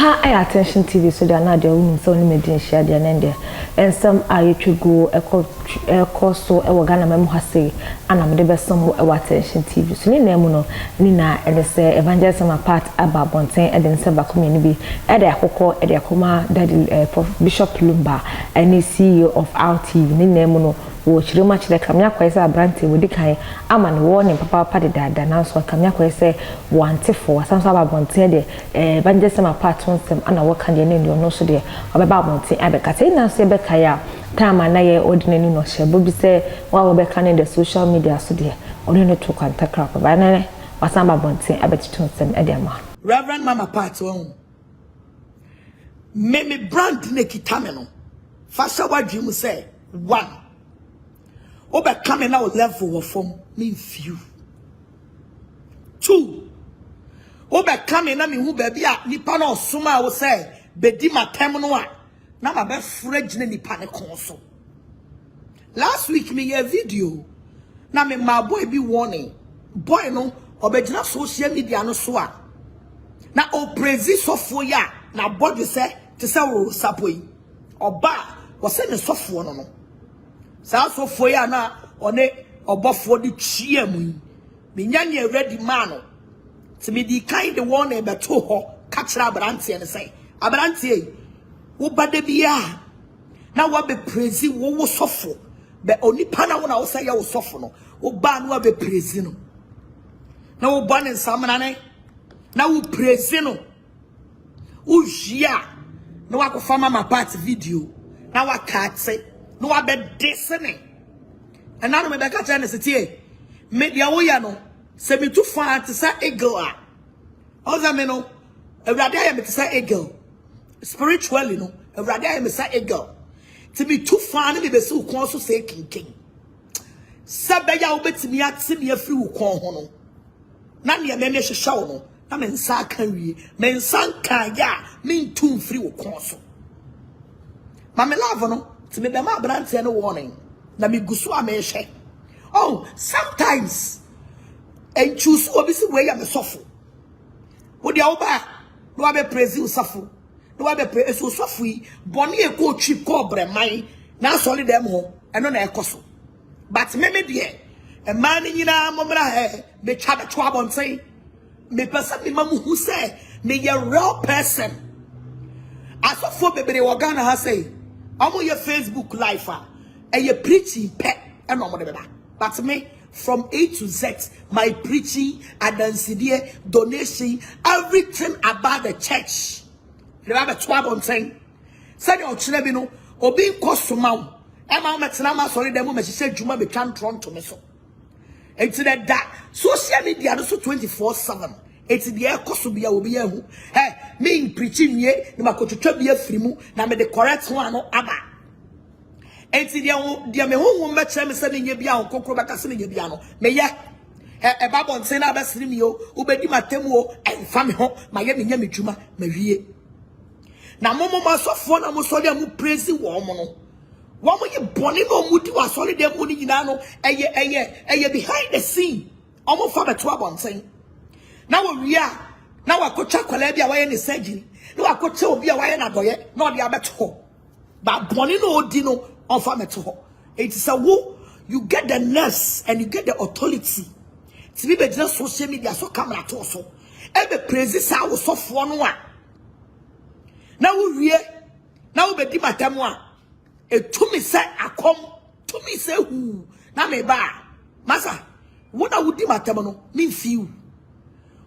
Aha, I attention TV so that now they so only made share their name and some are to go a course so a Ghana memo has say and I'm the best some attention TV so Nina and say evangelism apart about Bontain and then Seba community at the Akoko at the Akoma Daddy Bishop Lumba and the CEO of RTV Nina Mono watch very much the Kamya Kwesa Branty with the kind Aman warning Papa Paddy that announced what Kamya Kwesa wanted for some Saba Bontain evangelism apart them and I work on the name no so there about Bontain Abekate now say Bekaya time and I ordinary no share but say while we're canning the social media so there only no to contact crap but I was about Bontain Abetton them Edema Reverend Mama Part one me brand Nekitameno Fasha what you say one Obe coming out level of form mean few. 2. Obe coming na me who baby nipa na osuma wo say bedi matem no a na ma be frage na nipa ne konso. Last week me a video na me my boy be warning boy no obegina social media no so a na o praise sofo ya na body say te say wo sapoi oba wo say ne sofo no Sa so foya na one obofo di chia mu me nya ready man ti me di kind one e beto ho ka kira abrante ne say abrante wo bade bia na wo be praise wo sofo be onipa na wo na wo say ya wo sofo no wo ba na wo be praise no na wo ba ne samana ne na wo praise no wo jia na wa ko fama ma part video na wa kate no I bet destiny. And now me beka tell city. Media wo ya no. Se me too far to say eagle. Oza me no. Ewrade ya me to say eagle. Spiritually no. Ewrade ya me say eagle. To be too far na me be so kon so say king. Sabe ya obetimi ate me afri wo kon ho no. Na ne me hwehwe wo no. Na me nsa kan wie. Me nsa kan ya me ntum fri wo kon so. Ma me love no. To me, the man brand no warning. Na me gusu ameshe. Oh, sometimes and choose obviously where you suffer. What the oba? No abe praise you suffer. No abe praise you suffer. Boni e go cheap cobre mai. Na solid them home. And no na ekoso. But me dear, a man in na momra he me chabe chwa say. Me person me mamu who say me a real person. As of for baby Ghana has say. Amo your Facebook life and you preaching pet and no more. But me from A to Z, my preaching, adansidie, donation, everything about the church. You have a 12 on saying, said your children, or being costumau. Emma Metanama, sorry, the moment she said, Juma be can't run to me so. And to that social media also 24/7. It's the air cosubia will be a who. Hey, me preaching ye, you might go to be a free move, now me the correct one no abba. And see the me home match me sending ye biano, Cocobaca sending ye biano. May ya a babon send a basrimio, ubedi matemo, and family home, my yemi juma, Marie. Now, Momo must of one almost solid mu praise woman. One way you bonny no muti was solid their money in ano, a ye behind the scene. Almost for the 12 on saying. Now we are now I could check Colabia way in the surgery. No, I could tell be a way na boy, not the abeto. But Bonino Dino on Fameto. It is a woo, you get the nurse and you get the authority. To be just social media so camera also. Every praises I was soft one. Now we are now be di matemwa. E to me say I come to me say who na me ba. Masa, what I would di matemano mean few.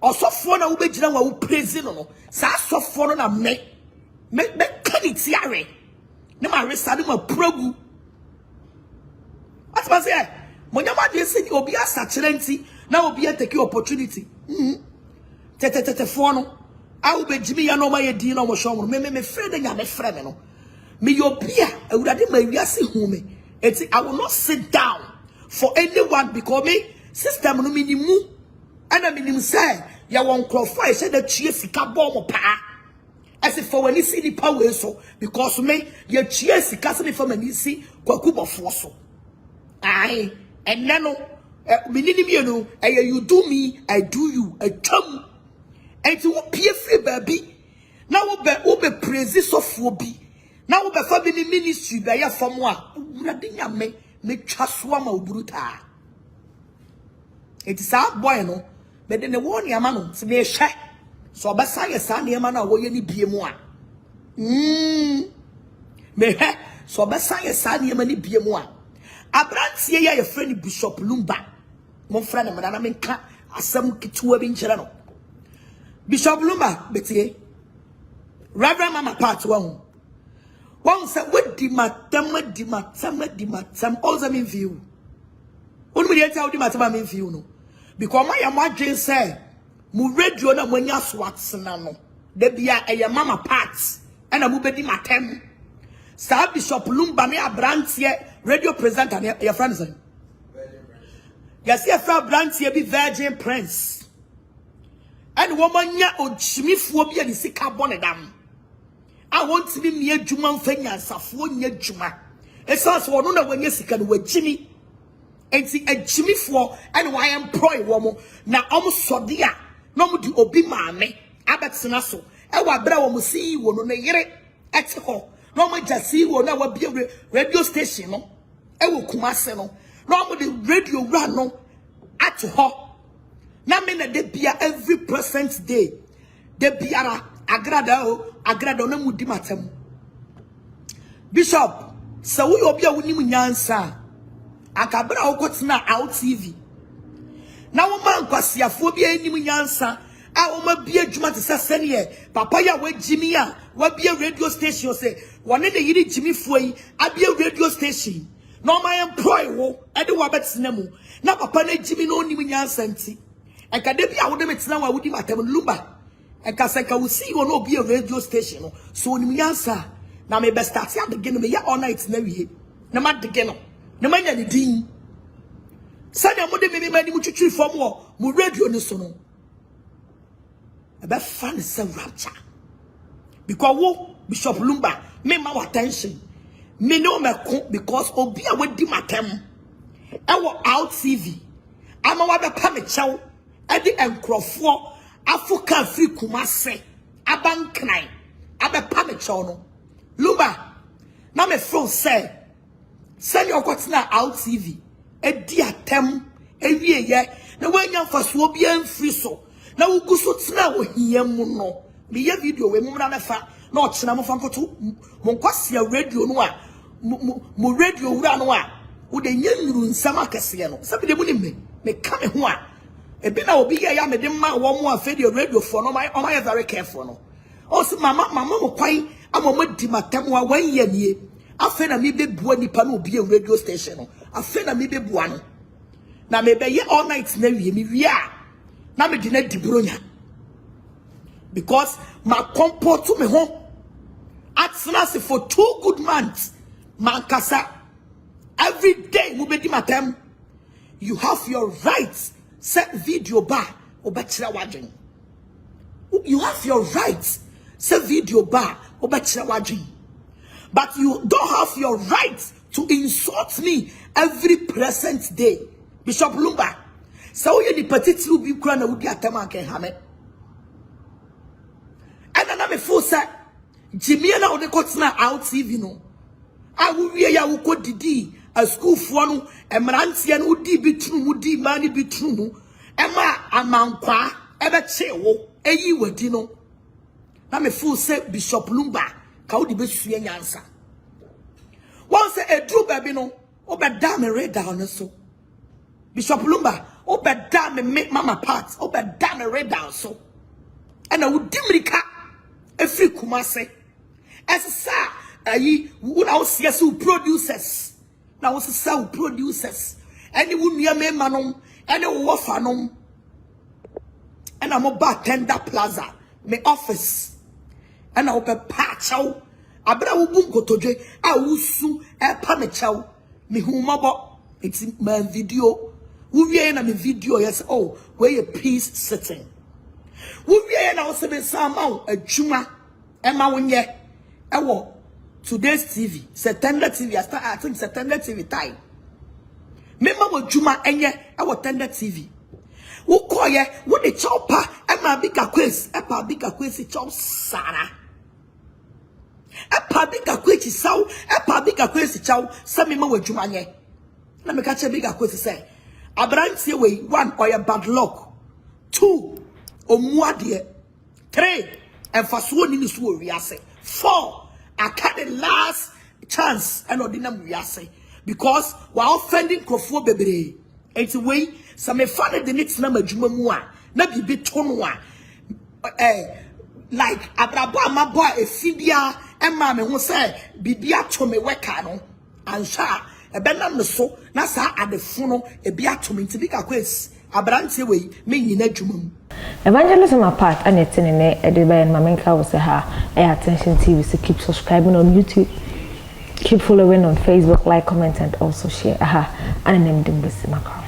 Also for na ubejina wa praise no sa so for na me kan tiare na ma resade ma progu what was say monyama de say obi asachelenti na obi take opportunity tete for no a ubejimi ya no ma ye din no mo show me friend nya me friend no me obi a awurade ma wiase hu me eti I will not sit down for anyone because me system no minimu ana minim say ya won crofo said the chie sika bomb pa as if for when you see the power so because me ya chie sika se for when you see kwaku bofo so ai and nano minini me no you do me I do you a chum and to pie free baby Now ube praise sofuo bi. Now ube fa bi ni ministry be ya fam a urade nyame me twaso ama oburuta. It is our boy no, but then the one yama no se me hwe. So obesa ye sa ne ma na wo ye ni bie mu a. Me hwe so obesa ye sa ne ma ni bie mu a. Abrantie ye friend Bishop Lumba. Mon frère na na menka asem kituwa bi nkyere no. Bishop Lumba betie. Reverend Mama Part one say what di matam all the mean view. One me tell di matam mean view no. Because my imagine say mu radio na mo nya swats na no. De bia e Mama Part and mu be di matam. Sir Bishop Lumba ne abrantie radio presenter ne your friends. Yes, your friend abrantie bi Virgin Prince. And woman nya ochimifo bi ani sika bonedam. I want to be near Juman Fenya, Safo near Juma. It sounds one on when you can with Jimmy. And see a Jimmy for and why I'm pro woman. Now almost so dear. No more do obi mammy. Abbott Sinasso. I want brother will see you on a year at home. No more just see will never be a radio station. No, I will come no. No more the radio run no at home. Now, mean that they be every present day. They be Agradaa no mudi matem. Bishop, so we obi a woni munyansa. Akabra okotena out TV. Na wo man kwasiafo bi ani munyansa. A wo ma bia djuma te sesene ye. Papa ya wa Jimmy a wa bia radio station say, "Wone de yiri Jimmy fo yi, abia radio station." No my employ wo, e de wa betena mu. Na papa na Jimmy no ni munyansa nti. Ekade bia wo de metena wa wudi matem Lumba. Ekaseka we see you no be a radio station so ni yansa na me best start ya begin me ya all night na wie na ma begin no na ma nya ni din sanya mo de me mani mu twitwi fom wo mu radio ni so no e be fan se rapture because wo Bishop Lumba me ma attention me no me ko because obi a wadi matem e wo out TV ama wa be pa me chew e di enkrofo Africa free Kumase abanknai abepa me chew no Lumba na me phone say send your kwatena out TV e di atem e wie ye na wanya faso obi amfiri so na wuguso tena wo hiam no me ye video we mumra me fa na o chena mo fa nkoto mo nkwase radio no a mo radio wura no a wo de nyanyuru nsam akese no sabi de mu ni me ka me ho a ebi na obi ya me de ma wo mo afa de radio for no my very careful no o si mama mo kwan amama di matam wa wan ye nie afa na me bebua nipa na obi radio station no afa na me bebua no na me be ye all night na wie me wie a na me di na di bronya because my comport to me home at snasi for 2 good months mankasa every day mo be di matam you have your rights. Set video bar obachira wadwen. You have your rights. Set video bar obachira wadwen. But you don't have your rights to insult me every present day. Bishop Lumba. So you the petit lu bi kura na wudi atama ken hame. And na me fo say Jimmy na ode kotena out TV no. A wo wie ya wo kodidi a school for no emrantie no di bitru mu di mani bitru mu ema amankwa ebe chewo eyi wadi no na me feel say Bishop Lumba ka wo di besue nyansa won say edru baby no obeda me radar no so Bishop Lumba obeda me Mama Part obeda me radar so ena wo di mrika efri Kumase esa ayi wo na wo see so producers na wo sell producers any wo nua me manom any wo fanom and I'm about Tender Plaza me office and I open pachow abra wo bum kotodwe a wusu e pa me chow me humabo it's my video wo wie na me video yes oh where your peace sitting wo wie na wo se be sama adwuma e ma wonye e wo Today's TV, September TV, I think September TV time. Remember what Juma enye, our Tender TV. Wo koye, wo de chopper, Emma bigger quiz, Epa bigger quiz, chop Sarah. Epa bigger quiz, sow, Epa bigger quiz, chow, Sammy Mo Jumanye. Let me catch a bigger quiz say. A branch away, 1 or your bad luck, 2 or more dear, 3 and for sworn in this war, we are say 4. I cut the last chance and ordinary we are say because we're offending Crofo baby. It's a way some fan the next number Jumamua, not be tonwa. Like Agradaa, my boy, a Fibia, and mamma who say, Bibia to me wekano, and sha, a benam so, Nasa at the funnel, a beatum to be a quiz, a branch away, me in a jumum. Evangelism apart, and it's in a Ediba and Mamenka was a attention TV, so keep subscribing on YouTube, keep following on Facebook, like, comment, and also share. And I'm named Macron.